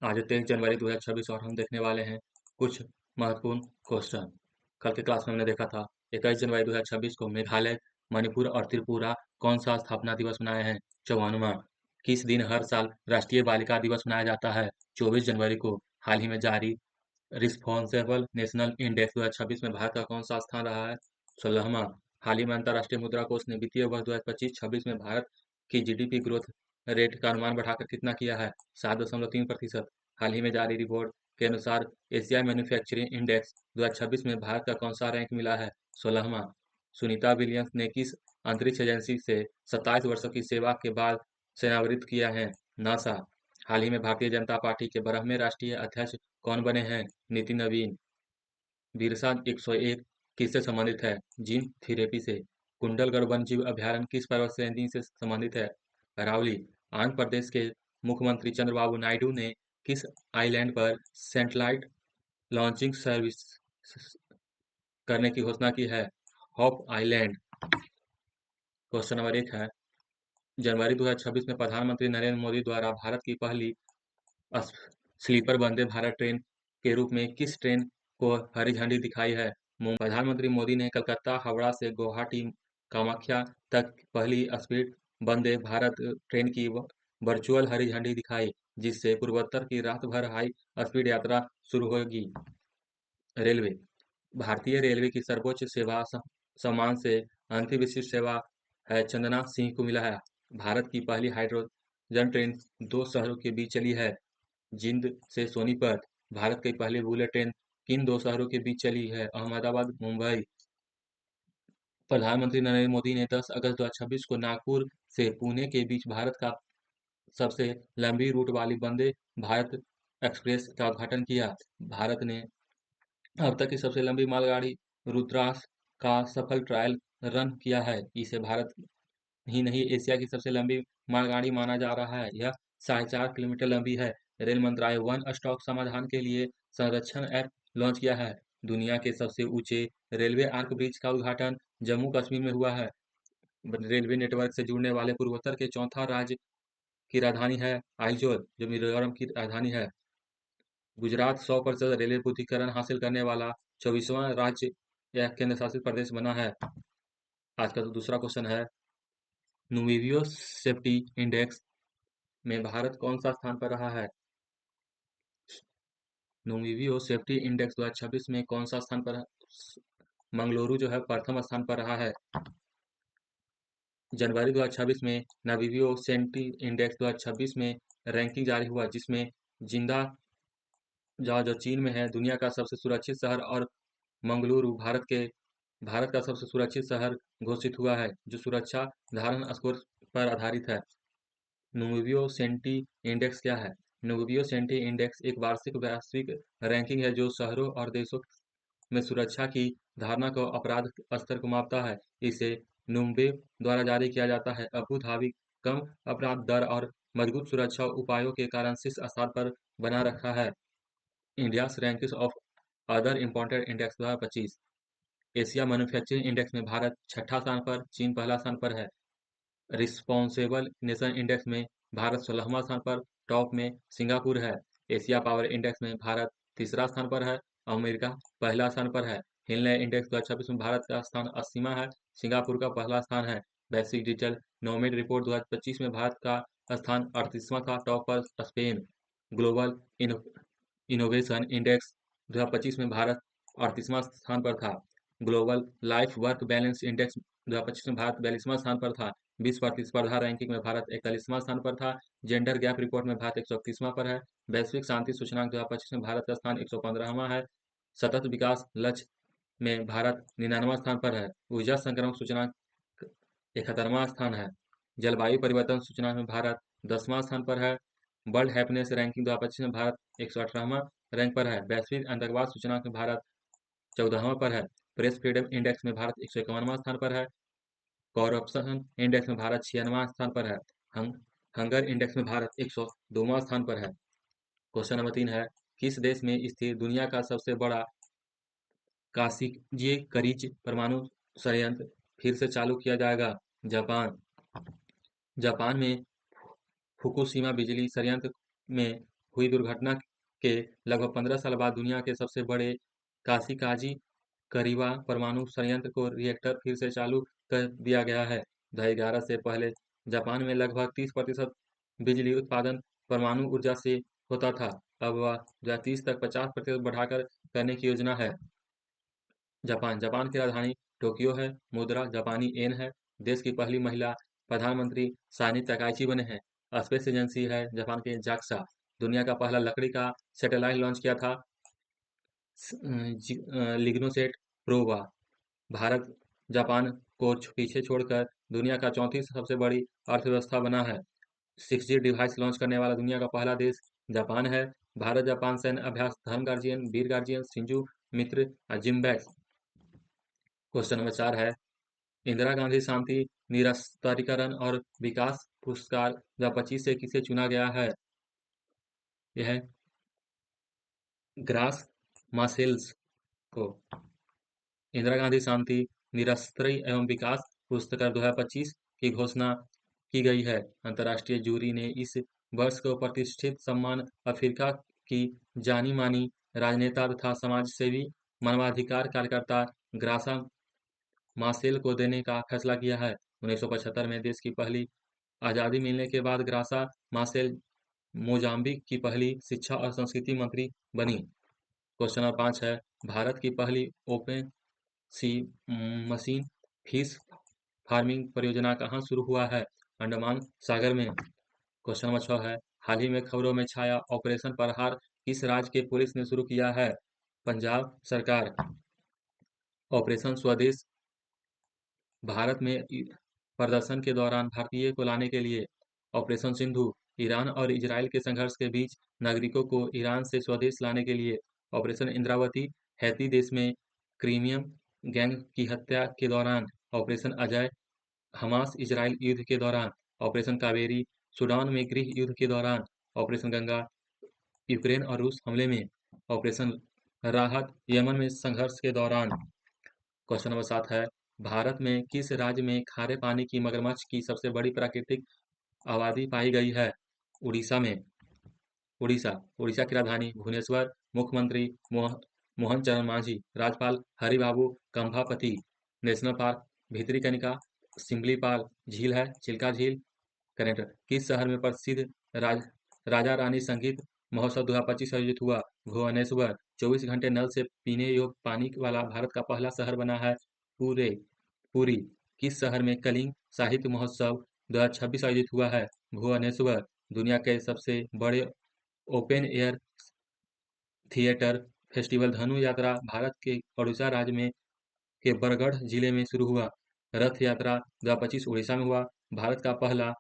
आज 23 जनवरी 2026 और हम देखने वाले हैं कुछ महत्वपूर्ण क्वेश्चन। कल के क्लास में हमने देखा था 21 जनवरी 2026 को मेघालय, मणिपुर और त्रिपुरा कौन सा स्थापना दिवस मनाए हैं? 54वां। किस दिन हर साल राष्ट्रीय बालिका दिवस मनाया जाता है? 24 जनवरी को। हाल ही में जारी रिस्पॉन्सिबल नेशनल इंडेक्स 2026 में भारत का कौन सा स्थान रहा है? 16वां। हाल ही में अंतर्राष्ट्रीय मुद्रा कोष ने वित्तीय वर्ष 2025-26 में भारत की जीडीपी ग्रोथ रेट का अनुमान बढ़ाकर कितना किया है? 7.3%। हाल ही में जारी रिपोर्ट के अनुसार एशिया मैन्युफैक्चरिंग इंडेक्स 2026 में भारत का कौन सा रैंक मिला है? 16वां। सुनीता विलियम्स ने किस अंतरिक्ष एजेंसी से 27 वर्षों की सेवा के बाद सेवानिवृत्त किया है? नासा। हाल ही में भारतीय जनता पार्टी के 12वें राष्ट्रीय अध्यक्ष कौन बने हैं? नितिन नवीन। बिरसा 101 किससे संबंधित है? जीन थेरेपी से। कुंडलगढ़ वन्यजीव अभयारण्य किस पर्वत श्रेणी से संबंधित है? अरावली। आंध्र प्रदेश के मुख्यमंत्री चंद्रबाबू नायडू ने किस आइलैंड पर सैटेलाइट लॉन्चिंग सर्विस करने की घोषणा की है? Hop island. क्वेश्चन नंबर 1 है, जनवरी 2026 में प्रधानमंत्री नरेंद्र मोदी द्वारा भारत की पहली अस- स्लीपर वंदे भारत ट्रेन के रूप में किस ट्रेन को हरी झंडी दिखाई है? प्रधानमंत्री मोदी ने कलकत्ता हावड़ा से गुवाहाटी कामाख्या तक पहली स्पीड वंदे भारत ट्रेन की वर्चुअल हरी झंडी दिखाई, जिससे पूर्वोत्तर की रात भर हाई स्पीड यात्रा शुरू होगी। रेलवे। भारतीय रेलवे की सर्वोच्च सेवा सम्मान से अंतिम विशिष्ट सेवा है चंदना सिंह को मिला है। भारत की पहली हाइड्रोजन ट्रेन दो शहरों के बीच चली है, जिंद से सोनीपत। भारत की पहली बुलेट ट्रेन किन दो शहरों के बीच चली है? अहमदाबाद मुंबई। प्रधानमंत्री नरेंद्र मोदी ने 10 अगस्त 2026 को नागपुर से पुणे के बीच भारत का सबसे लंबी रूट वाली वंदे भारत एक्सप्रेस का उद्घाटन किया। भारत ने अब तक की सबसे लंबी मालगाड़ी रुद्राक्ष का सफल ट्रायल रन किया है। इसे भारत ही नहीं एशिया की सबसे लंबी मालगाड़ी माना जा रहा है। यह 4.5 किलोमीटर लंबी है। रेल मंत्रालय वन स्टॉप समाधान के लिए संरक्षण ऐप लॉन्च किया है। दुनिया के सबसे ऊंचे रेलवे आर्क ब्रिज का उद्घाटन जम्मू कश्मीर में हुआ है। रेलवे नेटवर्क से जुड़ने वाले पूर्वोत्तर के चौथा राज्य की राजधानी है आइजोल, जो मिजोरम की राजधानी है। गुजरात 100% रेलवे विद्युतीकरण हासिल करने वाला 24वां राज्य या केंद्र शासित प्रदेश बना है। आज का दूसरा क्वेश्चन है, नुविवियो सेफ्टी इंडेक्स में भारत कौन सा स्थान पर रहा है? नुविवियो सेफ्टी इंडेक्स 2026 में कौन सा स्थान पर है? मंगलुरु जो है प्रथम स्थान पर रहा है। जनवरी 2026 में नवीवियो सेफ्टी इंडेक्स 2026 में रैंकिंग जारी हुआ, जिसमें जिंदा जो चीन में है दुनिया का सबसे सुरक्षित शहर और मंगलुरु भारत का सबसे सुरक्षित शहर घोषित हुआ है, जो सुरक्षा धारण स्कोर पर आधारित है। नुविवियो सेंटी इंडेक्स क्या है? नुविवियो सेंटी इंडेक्स एक वार्षिक वैश्विक रैंकिंग है जो शहरों और देशों में सुरक्षा की धारणा को अपराध स्तर को मापता है। इसे नुम्बे द्वारा जारी किया जाता है। अबू धाबी कम अपराध दर और मजबूत सुरक्षा उपायों के कारण शीर्ष स्थान पर बना रखा है। India ranking of other important index 2025। Asia manufacturing index में भारत छठा स्थान पर, चीन पहला स्थान पर है। रिस्पॉन्सिबल नेशन इंडेक्स में भारत 16वां स्थान पर, टॉप में सिंगापुर है। एशिया पावर इंडेक्स में भारत तीसरा स्थान पर है, अमेरिका पहला स्थान पर है। हिलने इंडेक्स 2026 में भारत का स्थान 80वां है, सिंगापुर का पहला स्थान है। वैश्विक डिजिटल नोमेड रिपोर्ट 2025 में भारत का स्थान 38वां था, टॉप पर स्पेन। ग्लोबल इनोवेशन इंडेक्स 2025 में भारत 38वां स्थान पर था। Global life work balance index 2025 में भारत 42वां स्थान पर था। विश्व प्रतिस्पर्धा रैंकिंग में भारत 41वां स्थान पर था। जेंडर गैप रिपोर्ट में भारत 131वां पर है। वैश्विक शांति सूचकांक 2025 में भारत का स्थान 115वां है। सतत विकास लक्ष्य में भारत 99वां स्थान पर है। ऊर्जा संक्रमण सूचकांक 71वां स्थान है। जलवायु परिवर्तन सूचकांक में भारत 10वां स्थान पर है। वर्ल्ड हैप्पीनेस रैंकिंग 2025 में भारत 118वां रैंक पर है। वैश्विक आतंकवाद सूचकांक में भारत 14वां पर है। प्रेस फ्रीडम इंडेक्स में भारत 151वां स्थान पर है। करप्शन इंडेक्स में भारत 96वां स्थान पर है। हंगर इंडेक्स में भारत 102वां स्थान पर है। क्वेश्चन नंबर 3 है, किस देश में स्थित दुनिया का सबसे बड़ा कासिकी करीच परमाणु संयंत्र फिर से चालू किया जाएगा? जापान। जापान में फुकुशिमा बिजली संयंत्र में हुई दुर्घटना के लगभग 15 साल बाद दुनिया के सबसे बड़े काशिकाजी करीबा परमाणु संयंत्र को रिएक्टर फिर से चालू कर दिया गया है। 2011 से पहले जापान में लगभग 30% बिजली उत्पादन परमाणु ऊर्जा से होता था। अब वह 2030 तक 50% बढ़ाकर करने की योजना है। जापान की राजधानी टोक्यो है। मुद्रा जापानी येन है। देश की पहली महिला प्रधानमंत्री सानी तकाइची बने हैं। स्पेस एजेंसी है जापान के जाक्सा। दुनिया का पहला लकड़ी का सैटेलाइट लॉन्च किया था लिग्नोसेट प्रोबा। भारत जापान को पीछे छोड़कर दुनिया का चौथी सबसे बड़ी अर्थव्यवस्था बना है। 6G डिवाइस लॉन्च करने वाला दुनिया का पहला देश जापान है। भारत जापान सैन्य अभ्यास धर्म गार्जियन वीर गार्जियन शिंजू मित्र जिम्बैक्स। क्वेश्चन नंबर 4 है इंदिरा गांधी शांति निरस्त्रीकरण और विकास पुरस्कार 2025 से किसे चुना गया है? यह ग्रास मासेल्स को। इंदिरा गांधी शांति निरस्त्रीय एवं विकास पुरस्कार 2025 की घोषणा की गई है। अंतर्राष्ट्रीय जूरी ने इस वर्ष को प्रतिष्ठित सम्मान अफ्रीका की जानी मानी राजनेता तथा समाजसेवी मानवाधिकार कार्यकर्ता ग्रासा मासेल को देने का फैसला किया है। 1975 में देश की पहली आज़ादी मिलने के बाद ग्रासा मासेल मोजाम्बिक की पहली शिक्षा और संस्कृति मंत्री बनी। क्वेश्चन नंबर 5 है भारत की पहली ओपन सी मशीन फिश फार्मिंग परियोजना कहाँ शुरू हुआ है? अंडमान सागर में। क्वेश्चन नंबर 6 है हाल ही में खबरों में छाया ऑपरेशन प्रहार किस राज्य के पुलिस ने शुरू किया है? पंजाब सरकार। ऑपरेशन स्वदेश भारत में प्रदर्शन के दौरान भारतीय को लाने के लिए। ऑपरेशन सिंधु ईरान और इजराइल के संघर्ष के बीच नागरिकों को ईरान से स्वदेश लाने के लिए। ऑपरेशन इंद्रावती हैती देश में क्रीमियम गैंग की हत्या के दौरान। ऑपरेशन अजय हमास इजराइल युद्ध के दौरान। ऑपरेशन कावेरी सूडान में गृह युद्ध के दौरान। ऑपरेशन गंगा यूक्रेन और रूस हमले में। ऑपरेशन राहत यमन में संघर्ष के दौरान। क्वेश्चन नंबर 7 है भारत में किस राज्य में खारे पानी की मगरमच्छ की सबसे बड़ी प्राकृतिक आबादी पाई गई है? उड़ीसा में। उड़ीसा की राजधानी भुवनेश्वर। मुख्यमंत्री मोहन चरण मांझी। राज्यपाल हरिबाबू कंभापति। नेशनल पार्क भितरीकनिका सिमलीपाल झील है चिल्का झील। करेंट किस शहर में प्रसिद्ध राजा रानी संगीत महोत्सव 2025 आयोजित हुआ? भुवनेश्वर। 24 घंटे नल से पीने योग्य पानी वाला भारत का पहला शहर बना है पुरी। किस शहर में कलिंग साहित्य महोत्सव 2026 आयोजित हुआ है? भुवनेश्वर। दुनिया के सबसे बड़े ओपन एयर थिएटर फेस्टिवल धनु यात्रा भारत के ओडिशा राज्य में के बरगढ़ जिले में शुरू हुआ। रथ यात्रा 2025 उड़ीसा में हुआ। भारत का पहला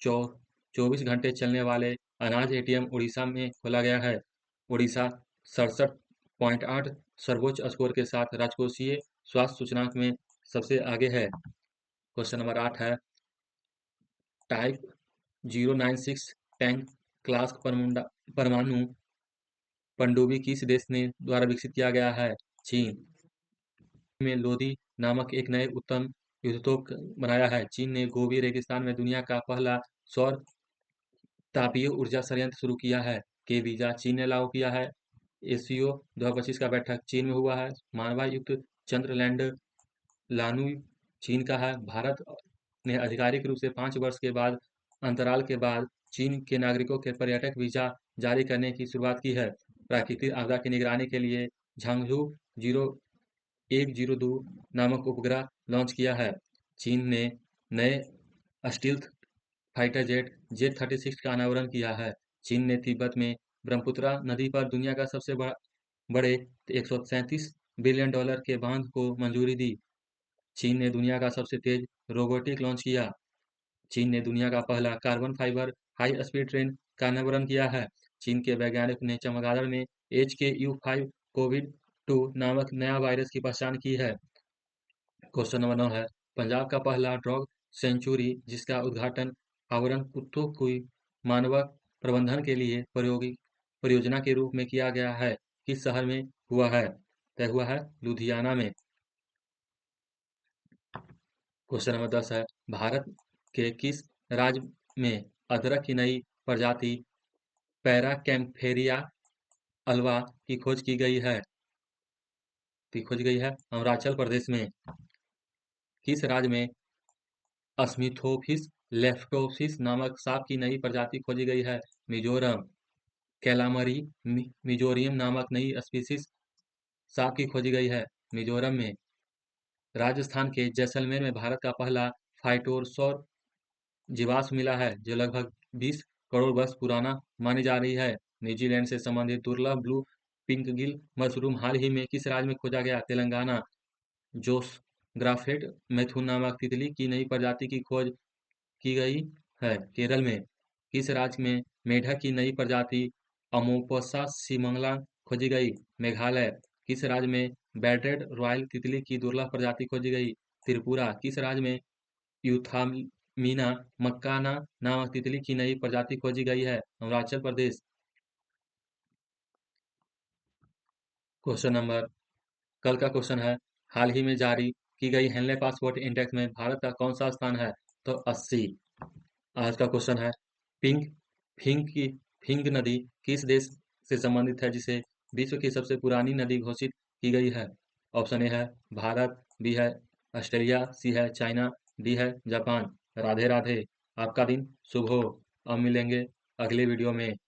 24 घंटे चलने वाले अनाज एटीएम उड़ीसा में खोला गया है। उड़ीसा 67.8 सर्वोच्च स्कोर के साथ राजकोषीय स्वास्थ्य सूचकांक में सबसे आगे है। क्वेश्चन नंबर 8 है टाइप 096 टैंक क्लास परमाणु पनडुब्बी किस देश ने द्वारा विकसित किया गया है? चीन में लोदी नामक एक नए उत्तम युद्धतोप बनाया है। चीन ने गोबी रेगिस्तान में दुनिया का पहला सौर तापीय ऊर्जा संयंत्र शुरू किया है। के वीजा चीन ने लागू किया है। एसीओ 2025 का बैठक चीन में हुआ है। मानवायुक्त चंद्र लैंडर लानू चीन का है। भारत ने आधिकारिक रूप से 5 वर्ष के बाद अंतराल के बाद चीन के नागरिकों के पर्यटक वीजा जारी करने की शुरुआत की है। प्राकृतिक आपदा की निगरानी के लिए झांगझू 0102 नामक उपग्रह लॉन्च किया है। चीन ने नए स्टील्थ फाइटर जेट जेट-36 का अनावरण किया है। चीन ने तिब्बत में ब्रह्मपुत्र नदी पर दुनिया का सबसे बड़े $137 बिलियन के बांध को मंजूरी दी। चीन ने दुनिया का सबसे तेज रोबोटिक लॉन्च किया। चीन ने दुनिया का पहला carbon fibre high speed train का अनावरण किया है। चीन के वैज्ञानिक ने चमगादड़ में HKU5 कोविड-2 नामक नया वायरस की पहचान की है। क्वेश्चन नंबर 9 है पंजाब का पहला ड्रग सेंचुरी जिसका उद्घाटन आवरण कुत्तों की मानव प्रबंधन के लिए परियोजना के रूप में किया गया है किस शहर में हुआ है? तय हुआ है लुधियाना में। क्वेश्चन नंबर 10 है भारत के किस राज्य में अदरक की नई प्रजाति पैराकैम्फेरिया अल्वा की खोज की गई है अरुणाचल प्रदेश में। किस राज्य में स्मिथोफिस लेप्टोप्सिस नामक सांप की नई प्रजाति खोजी गई है? मिजोरम। कैलामरी मिजोरियम नामक नई स्पीसीज सांप की खोजी गई है मिजोरम में। राजस्थान के जैसलमेर में भारत का पहला फाइटोसौर जीवाश्म मिला है जो लगभग 20 करोड़ वर्ष पुराना मानी जा रही है। न्यूजीलैंड से संबंधित दुर्लभ ब्लू पिंकगिल मशरूम हाल ही में किस राज्य में खोजा गया? तेलंगाना। जोस ग्राफेट मैथुन नामक तितली की नई प्रजाति की खोज की गई है केरल में। किस राज्य में मेढक की नई प्रजाति अमोपसा सिमंगला खोजी गई? मेघालय। किस राज्य में बैड्रेड रॉयल तितली की दुर्लभ प्रजाति खोजी गई? त्रिपुरा। किस राज्य में यूथामीना मक्काना नामक तितली की नई प्रजाति खोजी गई है? अरुणाचल प्रदेश। क्वेश्चन नंबर कल का क्वेश्चन है, हाल ही में जारी की गई हेनले पासपोर्ट इंडेक्स में भारत का कौन सा स्थान है? तो 80। आज का क्वेश्चन है, पिंक फिंग नदी किस देश से संबंधित है जिसे विश्व की सबसे पुरानी नदी घोषित की गई है? ऑप्शन ए है भारत, बी है ऑस्ट्रेलिया, सी है चाइना, डी है जापान। राधे राधे। आपका दिन शुभ हो। अब मिलेंगे अगले वीडियो में।